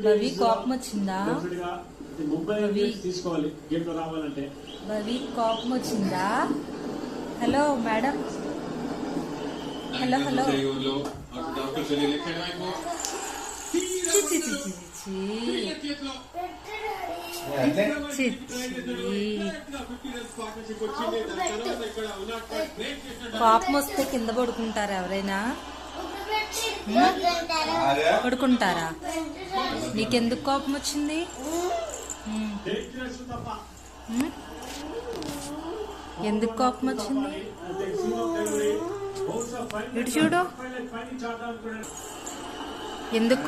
భవి కోపం వచ్చిందా? భవి కోపం వచ్చిందా? Hello madam, hello hello. కోపం వస్తే కింద పడుకుంటారా ఎవరైనా? పడుకుంటారా? నీకెందుకు కోపం వచ్చింది? ఎందుకు కోపం వచ్చింది? ఇటు చూడు. ఎందుకు